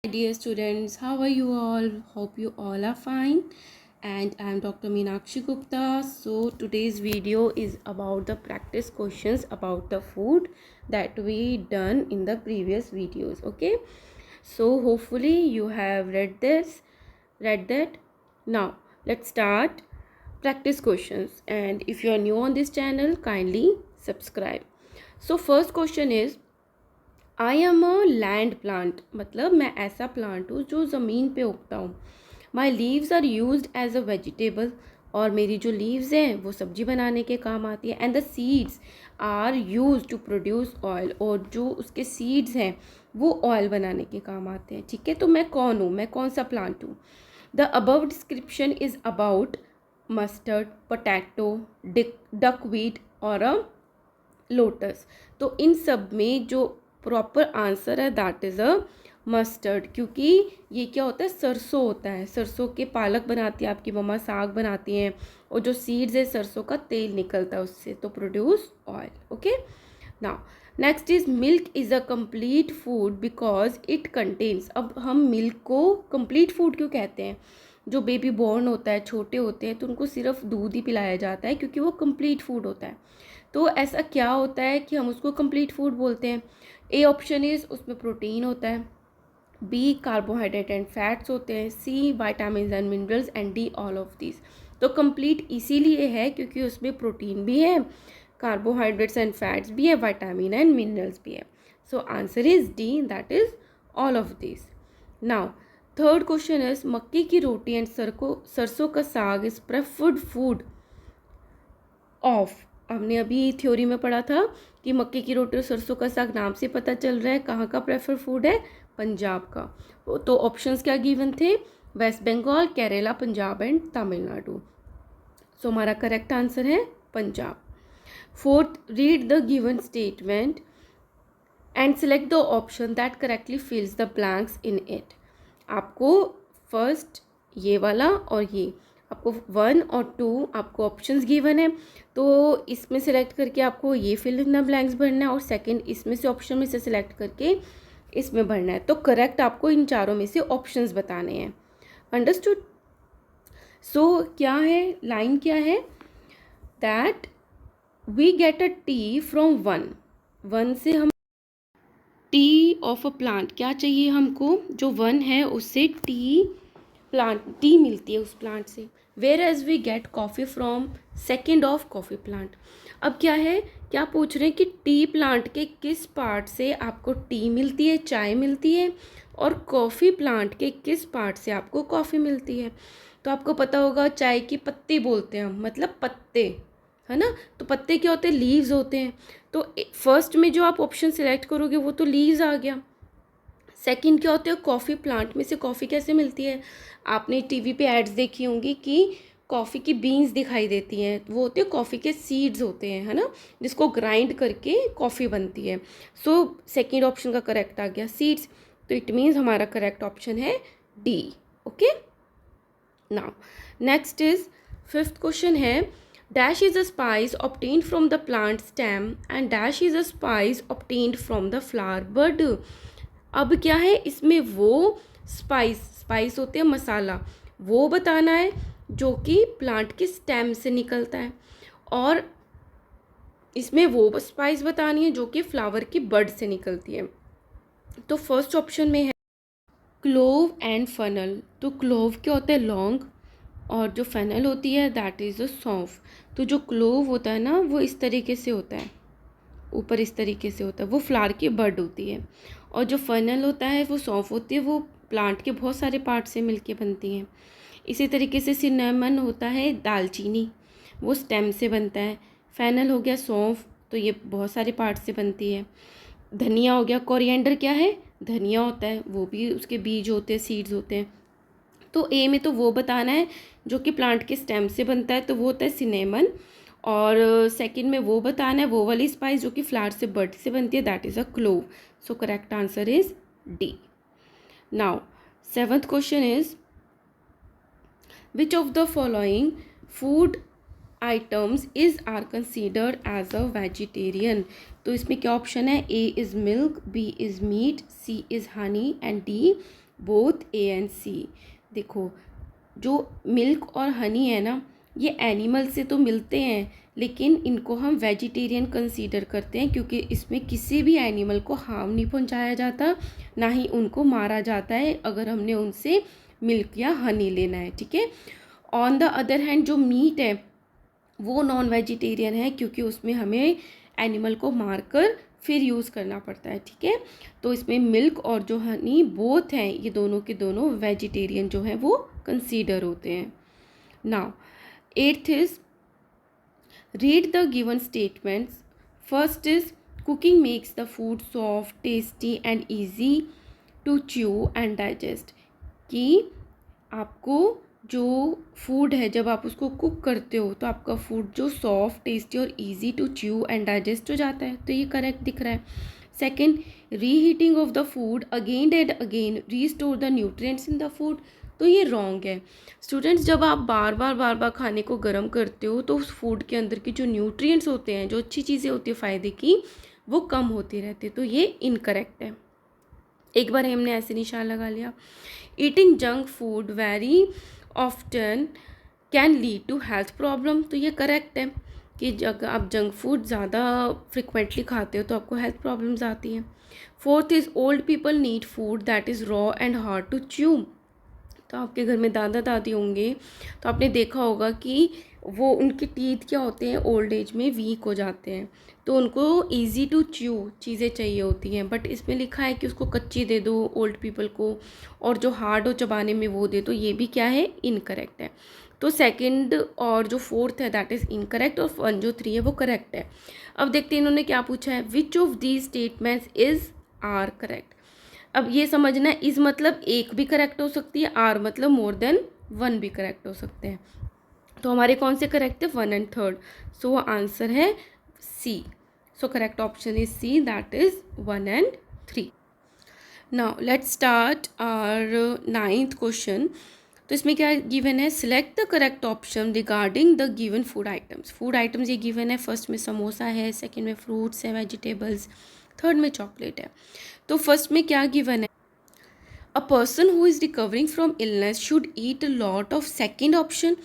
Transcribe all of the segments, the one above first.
Dear students, how are you all? Hope you all are fine. And I am Dr. Meenakshi Gupta. So today's video is about the practice questions about the food that we done in the previous videos. Okay. So hopefully you have read that. Now let's start practice questions. And if you are new on this channel, kindly subscribe. So first question is, I am a land plant, मतलब मैं ऐसा plant हूँ जो ज़मीन पे उगता हूँ. My leaves are use as a vegetable, और मेरी जो लीव्स हैं वो सब्जी बनाने के काम आती है. And the seeds are use to produce oil, और जो उसके सीड्स हैं वो ऑयल बनाने के काम आते हैं. ठीक है, तो मैं कौन हूँ, मैं कौन सा प्लांट हूँ. The above description is about mustard, potato, duckweed और अ लोटस. तो इन सब में जो प्रॉपर आंसर है दैट इज़ अ मस्टर्ड, क्योंकि ये क्या होता है, सरसों होता है. सरसों के पालक बनाती है आपकी मम्मा, साग बनाती हैं, और जो सीड्स है सरसों का तेल निकलता है उससे, तो produce oil. Okay. Now next is milk is a complete food because it contains. अब हम मिल्क को कंप्लीट फूड क्यों कहते हैं. जो बेबी बॉर्न होता है, छोटे होते हैं, तो उनको सिर्फ दूध ही पिलाया जाता है क्योंकि वो कंप्लीट फूड होता है. तो ऐसा क्या होता है कि हम उसको कंप्लीट फूड बोलते हैं. ए ऑप्शन इज उसमें प्रोटीन होता है, बी कार्बोहाइड्रेट एंड फैट्स होते हैं, C vitamin and minerals, and D all of this. तो कंप्लीट इसीलिए है क्योंकि उसमें प्रोटीन भी है, कार्बोहाइड्रेट्स एंड फैट्स भी है, विटामिन एंड मिनरल्स भी है. So answer is D, that is all of this. Now third question is, मक्की की रोटी एंड सरसों का साग इज प्रेफर्ड फूड ऑफ. हमने अभी थ्योरी में पढ़ा था कि मक्के की रोटी और सरसों का साग नाम से पता चल रहा है कहाँ का प्रेफर फूड है, पंजाब का. तो ऑप्शंस क्या गिवन थे, वेस्ट बंगाल, केरला, पंजाब एंड तमिलनाडु. सो हमारा करेक्ट आंसर है Punjab. Fourth, read the given statement and select the option that correctly फिल्स the blanks in it. आपको फर्स्ट ये वाला और ये, आपको 1 और 2 आपको ऑप्शंस गिवन है, तो इसमें सेलेक्ट करके आपको ये फिल इन द ब्लैंक्स भरना है, और सेकंड इसमें से ऑप्शन में से सिलेक्ट करके इसमें भरना है. तो करेक्ट आपको इन चारों में से ऑप्शंस बताने हैं. अंडरस्टूड. सो क्या है, लाइन क्या है, that we get a tea from one से हम टी ऑफ अ प्लांट, क्या चाहिए हमको, जो 1 है उससे टी मिलती है उस प्लांट से. Whereas we get coffee from second of coffee plant. अब क्या है, क्या पूछ रहे हैं कि टी प्लांट के किस पार्ट से आपको टी मिलती है, चाय मिलती है, और कॉफ़ी प्लांट के किस पार्ट से आपको कॉफ़ी मिलती है. तो आपको पता होगा चाय की पत्ती बोलते हैं हम, मतलब पत्ते, है ना. तो पत्ते क्या होते हैं, लीव्स होते हैं. तो फर्स्ट में जो आप ऑप्शन सिलेक्ट करोगे वो तो लीव्स आ गया. सेकंड क्या होता है, कॉफ़ी प्लांट में से कॉफ़ी कैसे मिलती है. आपने टीवी पे एड्स देखी होंगी कि कॉफ़ी की बीन्स दिखाई देती हैं, वो होते हैं कॉफ़ी के सीड्स होते हैं, है ना, जिसको ग्राइंड करके कॉफ़ी बनती है. सो सेकंड ऑप्शन का करेक्ट आ गया सीड्स. तो इट मीन्स हमारा करेक्ट ऑप्शन है D. Okay. Now next is fifth question है, dash is a spice obtained from the plant stem and dash is a spice obtained from the flower bud. अब क्या है, इसमें वो spice होते हैं मसाला, वो बताना है जो कि प्लांट के स्टेम से निकलता है, और इसमें वो स्पाइस बतानी है जो कि फ्लावर की बड से निकलती है. तो फर्स्ट ऑप्शन में है क्लोव एंड फनल. तो क्लोव क्या होता है, लौंग, और जो फेनल होती है दैट इज़ अ सौंफ. तो जो क्लोव होता है ना वो इस तरीके से होता है, ऊपर इस तरीके से होता है, वो फ्लावर की बड होती है. और जो फनल होता है वो सौंफ होती है, वो प्लांट के बहुत सारे पार्ट से मिलके बनती हैं. इसी तरीके से सिनेमन होता है, दालचीनी, वो स्टेम से बनता है. फेनल हो गया सौंफ, तो ये बहुत सारे पार्ट से बनती है. धनिया हो गया, कोरिएंडर क्या है, धनिया होता है, वो भी उसके बीज होते हैं, सीड्स होते हैं. तो ए में तो वो बताना है जो कि प्लांट के स्टेम से बनता है, तो वो होता है सिनेमन. और सेकंड में वो बताना है वो वाली स्पाइस जो कि फ्लावर से बड से बनती है, that is a clove. So correct answer is D. Now seventh question is, which of the following food items is are considered as a vegetarian. तो इसमें क्या ऑप्शन है, A is milk, B is meat, C is honey, and D both A and C. देखो, जो milk और हनी है ना, ये एनिमल से तो मिलते हैं, लेकिन इनको हम वेजिटेरियन कंसीडर करते हैं, क्योंकि इसमें किसी भी एनिमल को हार्म नहीं पहुंचाया जाता, ना ही उनको मारा जाता है अगर हमने उनसे मिल्क या हनी लेना है, ठीक है। ऑन द अदर हैंड जो मीट है वो नॉन वेजिटेरियन है, क्योंकि उसमें हमें एनिमल को मारकर फिर यूज़ करना पड़ता है, ठीक है। तो इसमें मिल्क और जो हनी बोथ हैं, ये दोनों के दोनों वेजिटेरियन जो हैं वो कंसीडर होते हैं। Now 8th is read the given statements. First is cooking makes the food soft, tasty and easy to chew and digest. कि आपको जो फूड है जब आप उसको कुक करते हो तो आपका फूड जो सॉफ्ट, टेस्टी और easy to chew and digest हो जाता है, तो ये करेक्ट दिख रहा है। Second, reheating of the food again and again restore the nutrients in the food, तो ये रॉन्ग है। स्टूडेंट्स, जब आप बार बार खाने को गर्म करते हो तो उस फूड के अंदर की जो न्यूट्रिएंट्स होते हैं, जो अच्छी चीज़ें होती है फ़ायदे की, वो कम होती रहती है, तो ये इनकरेक्ट है। एक बार हमने ऐसे निशान लगा लिया। Eating junk food very often can lead to health problem, तो ये करेक्ट है कि जब आप जंक फूड ज़्यादा फ्रिक्वेंटली खाते हो तो आपको हेल्थ प्रॉब्लम्स आती हैं। Fourth is old people need food that is raw and hard to chew, तो आपके घर में दादा दादी होंगे तो आपने देखा होगा कि वो उनके टीथ क्या होते हैं, ओल्ड एज में वीक हो जाते हैं, तो उनको इजी टू च्यू चीज़ें चाहिए होती हैं, बट इसमें लिखा है कि उसको कच्ची दे दो ओल्ड पीपल को और जो हार्ड हो चबाने में वो दे, तो ये भी क्या है, इनकरेक्ट है। तो सेकंड और जो फोर्थ है दैट इज़ इनकरेक्ट, और वन जो 3 है वो करेक्ट है। अब देखते हैं इन्होंने क्या पूछा है, which of these statements is are correct. अब ये समझना, इस मतलब एक भी करेक्ट हो सकती है, आर मतलब मोर देन 1 भी करेक्ट हो सकते हैं। तो हमारे कौन से करेक्ट है, 1 एंड 3, सो आंसर है C. So correct option is C, that is 1 and 3। Now let's start our 9th question. तो इसमें क्या गिवन है, select the correct option regarding the given food items. Food items ये given है, first में समोसा है, second में फ्रूट्स है, वेजिटेबल्स, थर्ड में चॉकलेट है। तो फर्स्ट में क्या गिवन है, a person who is recovering from illness should eat a lot of, second option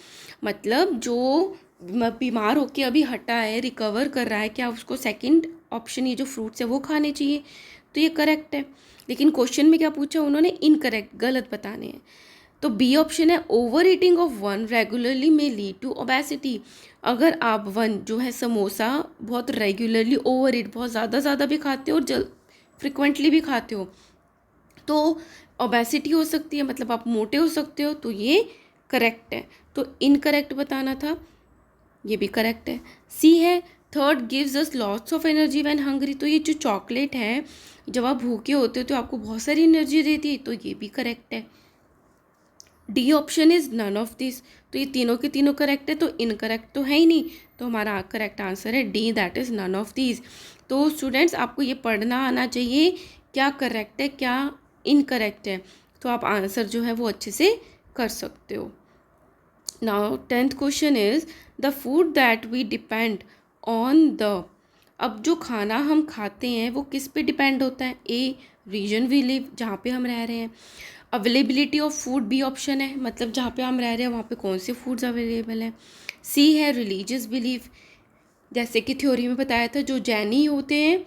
मतलब जो बीमार होके अभी हटा है, रिकवर कर रहा है, क्या उसको सेकेंड ऑप्शन ये जो फ्रूट्स है वो खाने चाहिए, तो ये करेक्ट है। लेकिन क्वेश्चन में क्या पूछा उन्होंने, इनकरेक्ट, गलत बताने हैं। तो बी ऑप्शन है, over eating of one regularly में लीड टू ओबेसिटी। अगर आप वन जो है समोसा बहुत रेगुलरली ओवर ईट, बहुत ज़्यादा भी खाते हो और फ्रिक्वेंटली भी खाते हो, तो ओबेसिटी हो सकती है, मतलब आप मोटे हो सकते हो, तो ये करेक्ट है। तो इनकरेक्ट बताना था, ये भी करेक्ट है। सी है, third gives us lots of energy when hungry, तो ये जो चॉकलेट है जब आप भूखे होते हो तो आपको बहुत सारी एनर्जी देती है, तो ये भी करेक्ट है। D option is none of this, तो ये तीनों के तीनों करेक्ट है, तो इनकरेक्ट तो है ही नहीं, तो हमारा करेक्ट आंसर है D, that is none of this. तो स्टूडेंट्स, आपको ये पढ़ना आना चाहिए क्या करेक्ट है क्या इनकरेक्ट है, तो आप आंसर जो है वो अच्छे से कर सकते हो। Now 10th question is the food that we depend on the, अब जो खाना हम खाते हैं वो किस पे डिपेंड होता है, ए रीजन वी लिव, जहाँ पे हम रह रहे हैं, availability of food B option है, मतलब जहाँ पे हम रह रहे हैं वहाँ पे कौन से फूड्स अवेलेबल हैं, सी है रिलीजियस बिलीफ, जैसे कि थ्योरी में बताया था जो जैनी होते हैं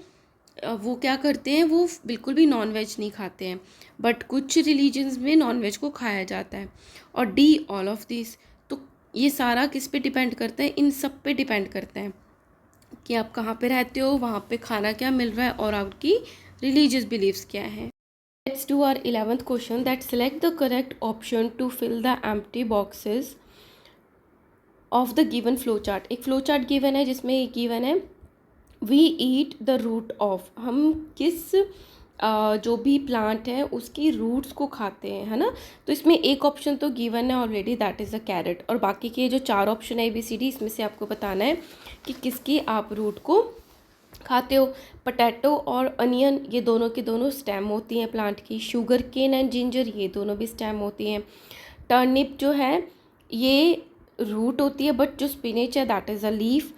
वो क्या करते हैं, वो बिल्कुल भी नॉन वेज नहीं खाते हैं, बट कुछ रिलीजन्स में नॉन वेज को खाया जाता है, और डी ऑल ऑफ दिस। तो ये सारा किस पे डिपेंड करता है, इन सब पे डिपेंड करता है कि आप कहाँ पे रहते हो, वहाँ पे खाना क्या मिल रहा है और आपकी रिलीजियस बिलीव्स क्या है। Let's do our 11th question, that select the correct option to fill the empty boxes of the given flow chart। एक फ्लो चार्ट गिवन है जिसमें गिवन है we eat the root of, हम किस जो भी प्लांट है उसकी रूट्स को खाते हैं, है ना। तो इसमें एक ऑप्शन तो गिवन है already, that is the carat, और बाकी के जो 4 ऑप्शन है ABCD, इसमें से आपको बताना है कि किसकी आप रूट को खाते हो। पोटैटो और अनियन ये दोनों की दोनों स्टेम होती हैं प्लांट की, शुगर केन एंड जिंजर ये दोनों भी स्टेम होती हैं। टर्निप जो है ये रूट होती है, बट जो स्पिनच है that is a leaf.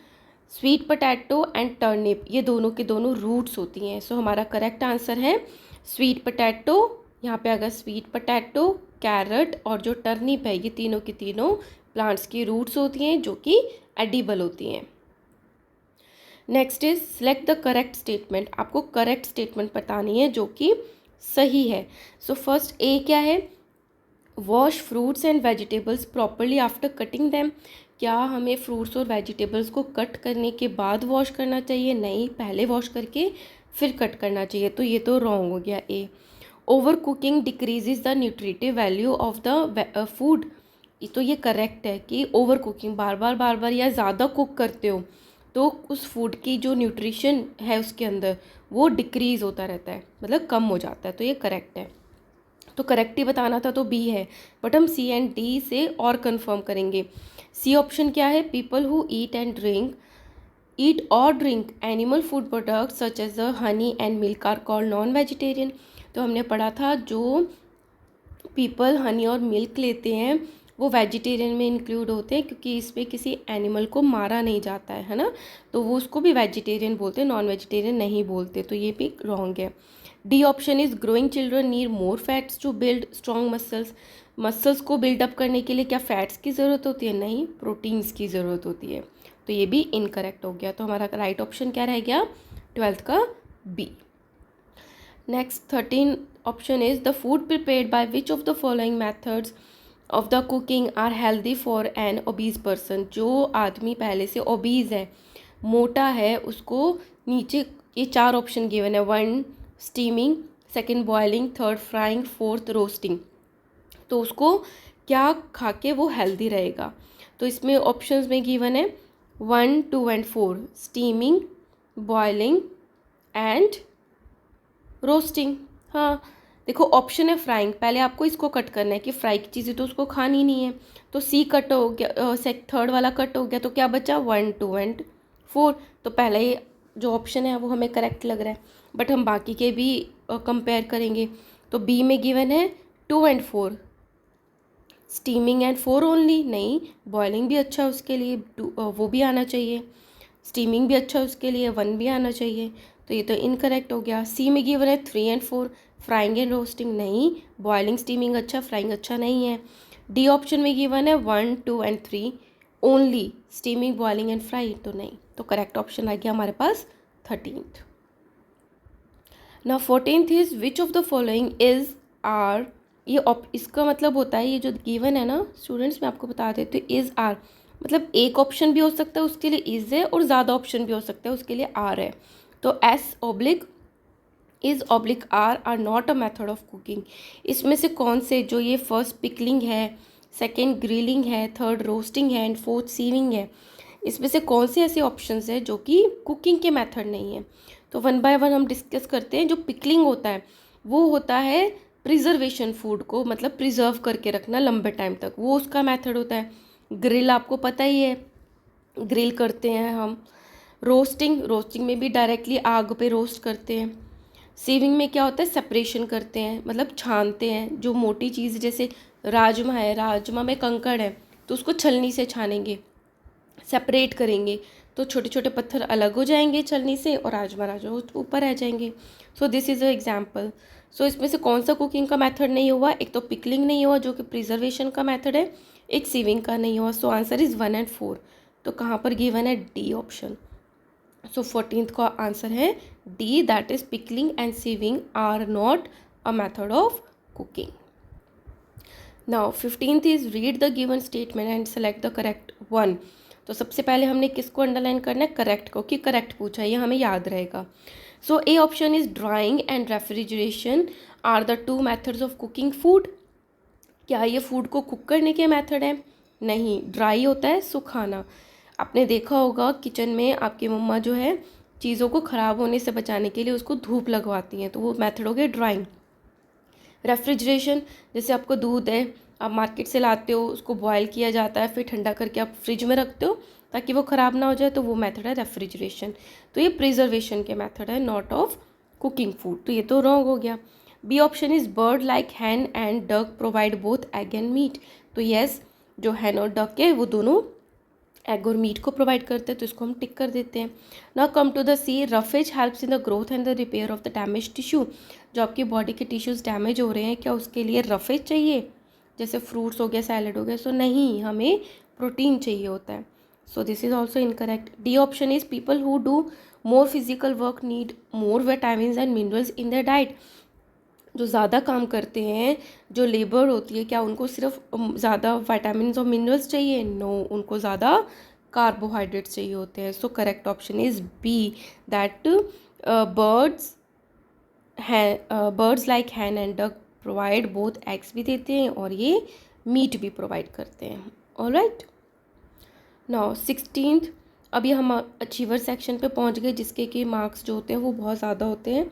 Sweet potato and turnip ये दोनों के दोनों रूट्स होती हैं। सो हमारा करेक्ट आंसर है स्वीट पोटैटो यहाँ पे अगर स्वीट पोटैटो, कैरेट और जो टर्निप है, ये तीनों की तीनों प्लांट्स की रूट्स होती हैं जो कि एडिबल होती हैं। Next is select the correct statement. आपको करेक्ट स्टेटमेंट बतानी है जो कि सही है। सो फर्स्ट ए क्या है, wash fruits and vegetables properly after cutting them. क्या हमें फ्रूट्स और वेजिटेबल्स को कट करने के बाद वॉश करना चाहिए? नहीं, पहले वॉश करके फिर कट करना चाहिए। तो ये तो रॉन्ग हो गया A. Over cooking decreases the nutritive value of the food. तो ये करेक्ट है कि ओवर कुकिंग, बार बार या ज़्यादा कुक करते हो तो उस फूड की जो न्यूट्रिशन है उसके अंदर वो डिक्रीज़ होता रहता है, मतलब कम हो जाता है। तो ये करेक्ट है। तो करेक्ट ही बताना था तो बी है, बट हम सी एंड डी से और कंफर्म करेंगे। सी ऑप्शन क्या है, people who eat or drink animal food products such as the honey and milk are called non vegetarian. तो हमने पढ़ा था जो पीपल हनी और मिल्क लेते हैं वो वेजिटेरियन में इंक्लूड होते हैं, क्योंकि इसमें किसी एनिमल को मारा नहीं जाता है ना, तो वो उसको भी वेजिटेरियन बोलते हैं, नॉन वेजिटेरियन नहीं बोलते। तो ये भी रॉन्ग है। D option is growing children need more fats to build strong muscles. Muscles को बिल्डअप करने के लिए क्या फैट्स की ज़रूरत होती है? नहीं, प्रोटीन्स की ज़रूरत होती है। तो ये भी इनकरेक्ट हो गया। तो हमारा राइट ऑप्शन क्या रह गया 12th का B. Next 13 option is the food prepared by which of the following methods of the cooking are healthy for an obese person. जो आदमी पहले से ओबीज है, मोटा है, उसको नीचे ये 4 ऑप्शन गिवन है, 1 steaming, second boiling, third frying, fourth roasting. तो उसको क्या खा के वो हेल्दी रहेगा? तो इसमें ऑप्शंस में गिवन है 1, 2 and 4, steaming, boiling and roasting. हाँ देखो, ऑप्शन है फ्राइंग, पहले आपको इसको कट करना है कि फ्राई की चीज़ें तो उसको खानी नहीं है, तो सी कट हो गया, थर्ड वाला कट हो गया, तो क्या बचा 1, 2 एंड 4। तो पहले ही जो ऑप्शन है वो हमें करेक्ट लग रहा है, बट हम बाकी के भी कंपेयर करेंगे। तो बी में गिवन है 2 एंड 4, स्टीमिंग एंड 4 ओनली, नहीं, बॉइलिंग भी अच्छा है उसके लिए, वो भी आना चाहिए, स्टीमिंग भी अच्छा है उसके लिए, 1 भी आना चाहिए। तो ये तो इनकरेक्ट हो गया। सी में गिवन है 3 एंड 4, फ्राइंग एंड रोस्टिंग, नहीं, बॉइलिंग स्टीमिंग अच्छा, फ्राइंग अच्छा नहीं है। डी ऑप्शन में गिवन है 1, 2 and 3 only, steaming, boiling and fry, तो नहीं। तो करेक्ट ऑप्शन आ गया हमारे पास 13th। ना 14th is which of the following is are. ये इसका मतलब होता है, ये जो गिवन है ना स्टूडेंट्स, मैं आपको बता देती हूँ, इज आर मतलब एक ऑप्शन भी हो सकता है उसके लिए इज है, और ज़्यादा ऑप्शन भी हो सकता है उसके लिए आर है। तो is oblique is oblique are not a method of cooking. इसमें से कौन से, जो ये फर्स्ट पिकलिंग है, सेकेंड ग्रिलिंग है, थर्ड रोस्टिंग है एंड फोर्थ सीविंग है, इसमें से कौन से ऐसे ऑप्शंस है जो कि कुकिंग के मेथड नहीं है? तो 1 बाय 1 हम डिस्कस करते हैं। जो पिकलिंग होता है वो होता है प्रिजर्वेशन, फूड को मतलब प्रिजर्व करके रखना लंबे टाइम तक, वो उसका मेथड होता है। ग्रिल आपको पता ही है, ग्रिल करते हैं हम। रोस्टिंग में भी डायरेक्टली आग पे रोस्ट करते हैं। सीविंग में क्या होता है, सेपरेशन करते हैं, मतलब छानते हैं। जो मोटी चीज़ जैसे राजमा है, राजमा में कंकड़ है तो उसको छलनी से छानेंगे, सेपरेट करेंगे, तो छोटे छोटे पत्थर अलग हो जाएंगे छलनी से और राजमा ऊपर रह जाएंगे। So this is a example. सो इसमें से कौन सा कुकिंग का मेथड नहीं हुआ? एक तो पिकलिंग नहीं हुआ जो कि प्रिजर्वेशन का मेथड है, एक सीविंग का नहीं हुआ। So answer is 1 and 4। तो कहाँ पर गिवन है? D option. सो 14th का आंसर है D, that is pickling and sieving are not a method of cooking. Now 15th is read the given statement and select the correct one. तो सबसे पहले हमने किसको अंडरलाइन करना है? करेक्ट को, कि करेक्ट पूछा है, ये हमें याद रहेगा। So A option is drying and refrigeration are the 2 methods of cooking food. क्या ये फूड को कुक करने के मेथड है? नहीं, ड्राई होता है सुखाना। आपने देखा होगा किचन में आपकी मम्मा जो है चीज़ों को ख़राब होने से बचाने के लिए उसको धूप लगवाती हैं, तो वो मेथड हो गया ड्राइंग। रेफ्रिजरेशन, जैसे आपको दूध है, आप मार्केट से लाते हो, उसको बॉयल किया जाता है, फिर ठंडा करके आप फ्रिज में रखते हो ताकि वो ख़राब ना हो जाए, तो वो मेथड है रेफ्रिजरेशन। तो ये प्रिजर्वेशन के मेथड है, नॉट ऑफ कुकिंग फूड। तो ये तो रॉन्ग हो गया। B option is bird like hen and duck provide both egg and meat. तो येस, जो हैन और डक है वो दोनों एग और मीट को प्रोवाइड करते हैं, तो इसको हम टिक कर देते हैं। Now come to the C, roughage helps in the growth and the repair of the damage tissue. जो आपकी बॉडी के टिश्यूज़ डैमेज हो रहे हैं, क्या उसके लिए रफेज चाहिए? जैसे फ्रूट्स हो गया, सैलड हो गया, सो नहीं, हमें प्रोटीन चाहिए होता है। So this is also incorrect. D option is people who do more physical work need more vitamins and minerals in their diet. जो ज़्यादा काम करते हैं, जो लेबर होती है, क्या उनको सिर्फ ज़्यादा विटामिन्स और मिनरल्स चाहिए? नो, उनको ज़्यादा कार्बोहाइड्रेट्स चाहिए होते हैं। So correct option is B, that birds birds like hen and duck provide both eggs भी देते हैं और ये मीट भी प्रोवाइड करते हैं। ऑलराइट, नाउ 16th, अभी हम अचीवर सेक्शन पे पहुंच गए, जिसके कि मार्क्स जो होते हैं वो बहुत ज़्यादा होते हैं।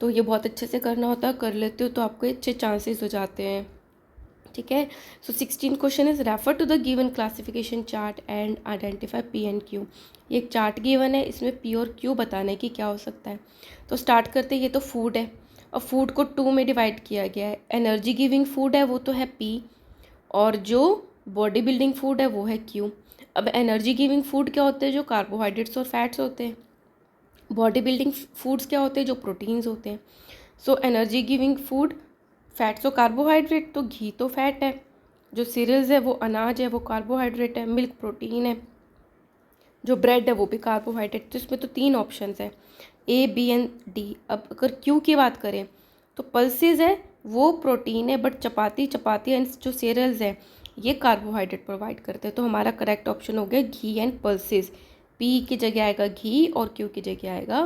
तो ये बहुत अच्छे से करना होता है, कर लेते हो तो आपको अच्छे चांसेस हो जाते हैं। ठीक है, so 16 question is refer to the given classification chart and identify P and Q. ये एक चार्ट गिवन है, इसमें पी और क्यू बताने की क्या हो सकता है। तो स्टार्ट करते, ये तो फूड है और फूड को 2 में डिवाइड किया गया है। एनर्जी गिविंग फूड है वो तो है पी, और जो बॉडी बिल्डिंग फूड है वो है क्यू। अब एनर्जी गिविंग फूड क्या होते हैं? जो कार्बोहाइड्रेट्स और फैट्स होते हैं। बॉडी बिल्डिंग फूड्स क्या होते हैं? जो प्रोटीन्स होते हैं। So energy giving food, fats और कार्बोहाइड्रेट, तो घी तो फैट है, जो सीरियल्स है वो अनाज है, वो कार्बोहाइड्रेट है, मिल्क प्रोटीन है, जो ब्रेड है वो भी कार्बोहाइड्रेट। तो इसमें तो 3 ऑप्शंस है, ए, बी एंड डी। अब अगर क्यू की बात करें तो पल्सेस है वो प्रोटीन है, बट चपाती एंड जो सीरियल्स है ये कार्बोहाइड्रेट प्रोवाइड करते हैं। तो हमारा करेक्ट ऑप्शन हो गया घी एंड पल्सेस। पी की जगह आएगा घी और क्यू की जगह आएगा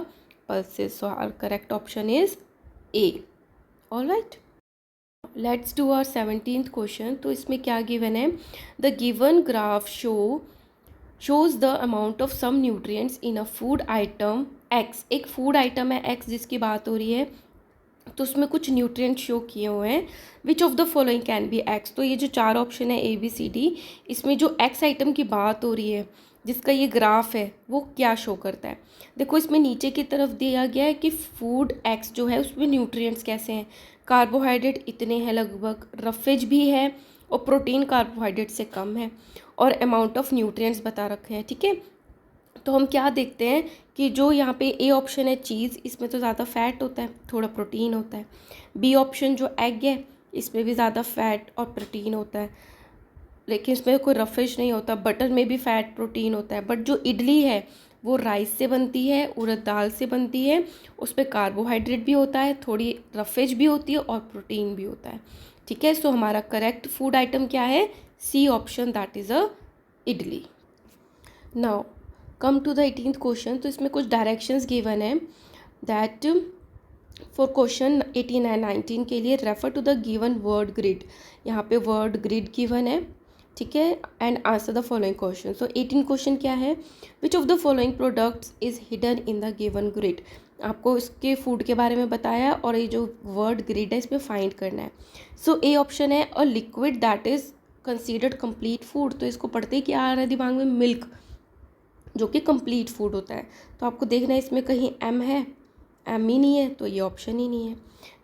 pulses. So our correct option is A. Alright, let's do our 17th question. तो इसमें क्या गिवन है? The given graph shows the amount of some nutrients in a food item X. एक फूड आइटम है X जिसकी बात हो रही है, तो उसमें कुछ न्यूट्रिएंट शो किए हुए हैं। विच of the following can be x. तो ये जो 4 ऑप्शन है ए बी सी डी, इसमें जो एक्स आइटम की बात हो रही है, जिसका ये ग्राफ है, वो क्या शो करता है? देखो, इसमें नीचे की तरफ दिया गया है कि फूड एक्स जो है उसमें न्यूट्रिएंट्स कैसे हैं। कार्बोहाइड्रेट इतने हैं लगभग, रफेज भी है और प्रोटीन कार्बोहाइड्रेट से कम है, और अमाउंट ऑफ न्यूट्रिएंट्स बता रखे हैं। ठीक है, तो हम क्या देखते हैं कि जो यहाँ पे ए ऑप्शन है चीज़, इसमें तो ज़्यादा फैट होता है, थोड़ा प्रोटीन होता है। बी ऑप्शन जो एग है, इसमें भी ज़्यादा फैट और प्रोटीन होता है, लेकिन इसमें कोई रफेज नहीं होता। बटर में भी फैट प्रोटीन होता है। बट जो इडली है वो राइस से बनती है, उड़द दाल से बनती है, उस पर कार्बोहाइड्रेट भी होता है, थोड़ी रफेज भी होती है और प्रोटीन भी होता है। ठीक है, सो हमारा करेक्ट फूड आइटम क्या है? C option, that is a idli. Now come to the 18th question. तो इसमें कुछ डायरेक्शंस गिवन है, दैट फॉर क्वेश्चन 18 एंड 19 के लिए refer to the given word grid. यहाँ पे वर्ड ग्रिड गिवन है, ठीक है, and answer the following question. So 18 question क्या है? Which of the following products is hidden in the given grid. आपको इसके फूड के बारे में बताया और ये जो वर्ड ग्रिड है इसमें फाइंड करना है। सो ए ऑप्शन है a liquid that is considered complete food. तो इसको पढ़ते ही क्या आ रहा है दिमाग में? मिल्क, जो कि कंप्लीट फूड होता है। तो आपको देखना है इसमें कहीं एम है, एम ही नहीं है, तो ये ऑप्शन ही नहीं है।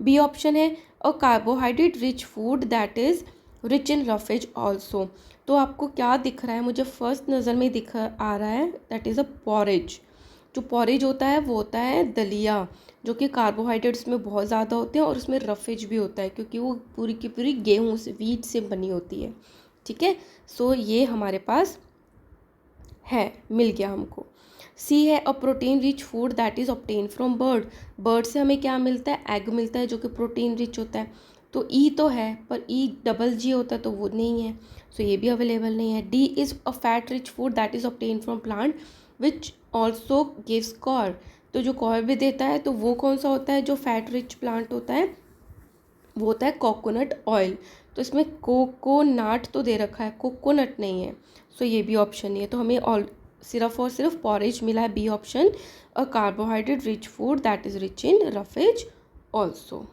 बी ऑप्शन है अ carbohydrate rich food that is rich in roughage also. तो आपको क्या दिख रहा है? मुझे फर्स्ट नज़र में दिख आ रहा है दैट इज़ अ पॉरेज। जो पॉरेज होता है वो होता है दलिया, जो कि कार्बोहाइड्रेट्स में बहुत ज़्यादा होते हैं और उसमें रफेज भी होता है, क्योंकि वो पूरी की पूरी गेहूँ से, वीट से बनी होती है। ठीक है, सो ये हमारे पास है, मिल गया हमको। सी है a protein rich food that is obtain from bird. Bird से हमें क्या मिलता है? एग मिलता है, जो कि प्रोटीन रिच होता है। तो ई तो है, पर ई डबल जी होता है तो वो नहीं है, सो ये भी अवेलेबल नहीं है। D is a fat rich food that is obtain from plant which also gives coir. तो जो कॉर भी देता है, तो वो कौन सा होता है? जो फैट रिच प्लांट होता है वो होता है कोकोनट ऑयल। तो इसमें कोकोनट तो दे रखा है, कोकोनट नहीं है, सो ये भी ऑप्शन नहीं है। तो हमें ऑल सिर्फ और सिर्फ पॉरेज मिला है, B option, a carbohydrate rich food that is rich in roughage also.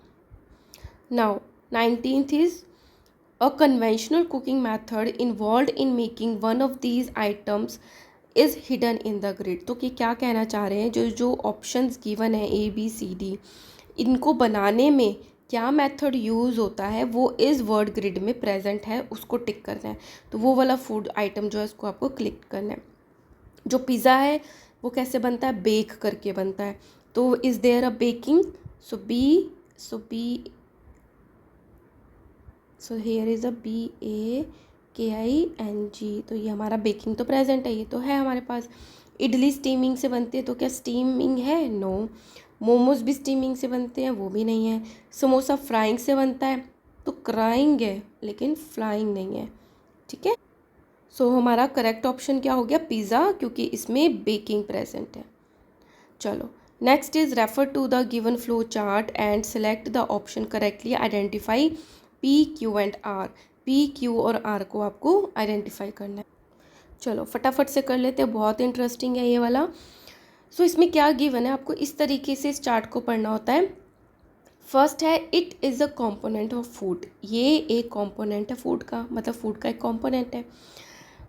Now 19th is a conventional cooking method involve in making one of these items is hidden in the grid. तो कि क्या कहना चाह रहे हैं? जो जो options given है ए बी सी डी, इनको बनाने में क्या मेथड यूज़ होता है वो इस वर्ड ग्रिड में प्रेजेंट है, उसको टिक करना है। तो वो वाला फूड आइटम जो है उसको आपको क्लिक करना है। जो पिज़्ज़ा है वो कैसे बनता है, बेक करके बनता है। तो is there a baking, so B so here is a BAKING। तो ये हमारा बेकिंग तो प्रेजेंट है, ये तो है हमारे पास। इडली स्टीमिंग से बनती है, तो क्या स्टीमिंग है, नो। मोमोज भी स्टीमिंग से बनते हैं, वो भी नहीं है। समोसा फ्राइंग से बनता है, तो क्राइंग है लेकिन फ्लाइंग नहीं है, ठीक है। सो हमारा करेक्ट ऑप्शन क्या हो गया, पिज़्ज़ा, क्योंकि इसमें बेकिंग प्रेजेंट है। चलो, next is refer to the given flow chart and select the option correctly identify PQ and R। PQ और R को आपको आइडेंटिफाई करना है। चलो फटाफट से कर लेते हैं, बहुत इंटरेस्टिंग है ये वाला। सो इसमें क्या गिवन है, आपको इस तरीके से इस चार्ट को पढ़ना होता है। फर्स्ट है it is a component of food, ये एक कॉम्पोनेंट है फूड का, मतलब फूड का एक कॉम्पोनेंट है।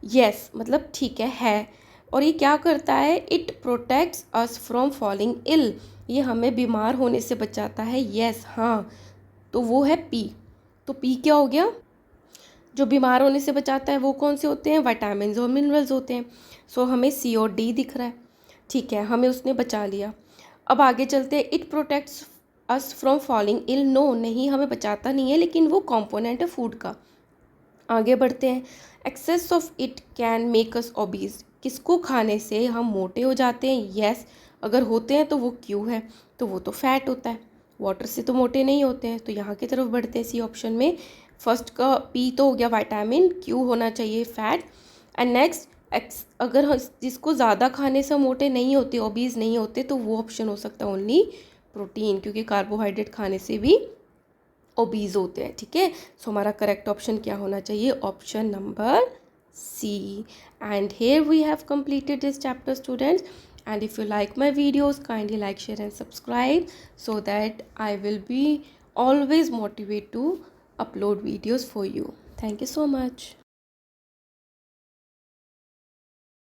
यस मतलब ठीक है। और ये क्या करता है, it protects us from falling ill, ये हमें बीमार होने से बचाता है। यस हाँ, तो वो है पी। तो पी क्या हो गया, जो बीमार होने से बचाता है वो कौन से होते हैं, विटामिन और मिनरल्स होते हैं। सो हमें C और D दिख रहा है, ठीक है, हमें उसने बचा लिया। अब आगे चलते हैं, it protects us from falling ill, no नहीं हमें बचाता नहीं है, लेकिन वो कॉम्पोनेंट है फूड का। आगे बढ़ते हैं, excess of it can make us obese, किसको खाने से हम मोटे हो जाते हैं। यस अगर होते हैं तो वो क्यों है, तो वो तो फैट होता है, वाटर से तो मोटे नहीं होते हैं। तो यहाँ की तरफ बढ़ते हैं सी ऑप्शन में। फर्स्ट का पी तो हो गया विटामिन, क्यू होना चाहिए फैट। एंड नेक्स्ट अगर जिसको ज़्यादा खाने से मोटे नहीं होते, ओबीज नहीं होते, तो वो ऑप्शन हो सकता है ओनली प्रोटीन, क्योंकि कार्बोहाइड्रेट खाने से भी ओबीज होते हैं, ठीक है। सो हमारा करेक्ट ऑप्शन क्या होना चाहिए, option number C। And here we have completed this chapter students, and if you like my videos kindly like, share and subscribe so that I will be always motivated to upload videos for you. Thank you so much.